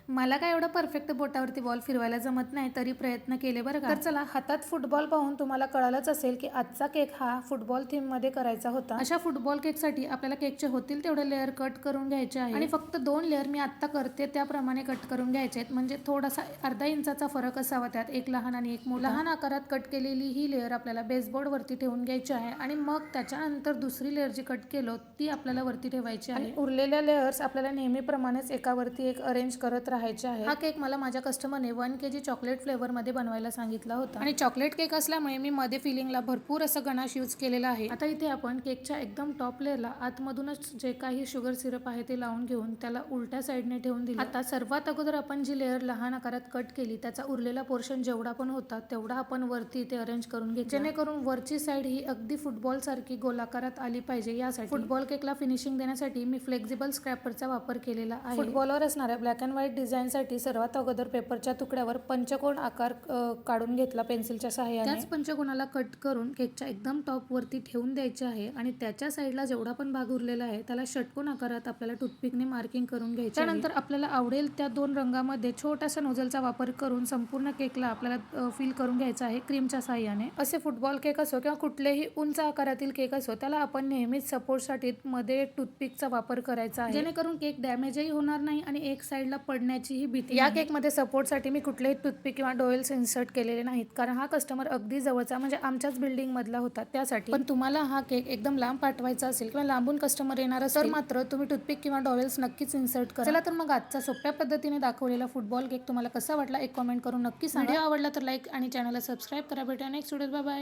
मला काय एवढं परफेक्ट बोटावरती बॉल फिरवायला जमत नाही, तरी प्रयत्न केले बरं का. तर चला, हातात फुटबॉल पाहून तुम्हाला कळालंच असेल की आजचा केक हा फुटबॉल थीम मध्ये करायचा होता. अशा फुटबॉल केकसाठी आपल्याला केकचे होतील तेवढे लेअर कट करून घ्यायचे आहे आणि फक्त 2 लेअर मी आता करते त्याप्रमाणे कट करून घ्यायचे आहेत. म्हणजे थोडासा अर्धा इंचाचा फरक असावा त्यात, एक लहान आणि एक मोठा. लहान आकारात कट केलेली ही लेअर आपल्याला बेसबोर्ड वरती ठेवून घ्यायची आहे आणि मग त्याच्यानंतर दुसरी लेअर जी कट केलो ती आपल्याला वरती ठेवायची आहे. उरलेल्या लेअर्स आपल्याला नेहमीप्रमाणेच एकावरती एक अरेंज करत राहायचे आहे. हा केक मला माझ्या कस्टमरने 1 kg चॉकलेट फ्लेवर मध्ये बनवायला सांगितला होता आणि चॉकलेट केक असल्यामुळे मी मध्ये फिलिंगला भरपूर असं गणाश यूज केलेला आहे. आता इथे आपण केकच्या एकदम टॉप लेअरला आतमधूनच जे काही शुगर सिरप आहे ते लावून घेऊन त्याला उलट्या साईडने ठेवून दिलं. आता सर्वात अगोदर आपण जी लेअर लहान आकारात कट केली त्याचा उरलेला पोर्शन जेवढा पण होता तेवढा आपण वरती इथे अरेंज करून घेतला, जेणेकरून वरची साईड ही अगदी फुटबॉल सारखी गोलाकारात आली पाहिजे. यासाठी फुटबॉल केकला फिनिशिंग देण्यासाठी मी फ्लेक्झिबल स्क्रॅपरचा वापर केलेला आहे. फुटबॉलवर असणाऱ्या ब्लॅक अँड व्हाईट डिझाईन साठी सर्वात अगोदर पेपरच्या तुकड्यावर पंचकोन आकार काढून घेतला पेन्सिलच्या सहाय्याने. त्याच पंचकोनाला कट करून केकच्या एकदम टॉप वरती ठेवून द्यायचे आहे आणि त्याच्या साईडला जेवढा पण भाग उरलेला आहे त्याला षटकोन आकारात आपल्याला टूथपिकने मार्किंग करून घ्यायचे. त्यानंतर आपल्याला आवडेल त्या 2 रंगामध्ये छोटासा नोझलचा वापर करून संपूर्ण केकला आपल्याला फिल करून घ्यायचा आहे क्रीमच्या सहाय्याने. असे फुटबॉल केक असो किंवा कुठलेही उंच आकारातील केक असो, त्याला आपण नेहमीच सपोर्टसाठी मध्ये टूथपिकचा वापर करायचा आहे, जेणेकरून केक डॅमेजही होणार नाही आणि एक साईडला पडण्याचीही भीती. या केकमध्ये सपोर्टसाठी मी कुठलेही टूथपिक किंवा डॉयल्स इन्सर्ट केलेले नाहीत, कारण हा कस्टमर अगदी जवळचा म्हणजे आमच्याच बिल्डिंग मधला होता त्यासाठी. पण तुम्हाला हा केक एकदम लांब पाठवायचा असेल किंवा लांबून कस्टमर येणार असेल तर मात्र तुम्ही टूथपिक किंवा डॉयल्स नक्कीच इन्सर्ट करा. चला तर मग आजचा सोप्या पद्धतीने दाखवलेला फुटबॉल केक तुम्हाला कसा वाटला एक कॉमेंट करून नक्की सांगा. व्हिडिओ आवडला तर लाईक आणि चॅनलला सबस्क्राईब करा. भेटूया नेक्स्ट व्हिडिओत. Bye bye.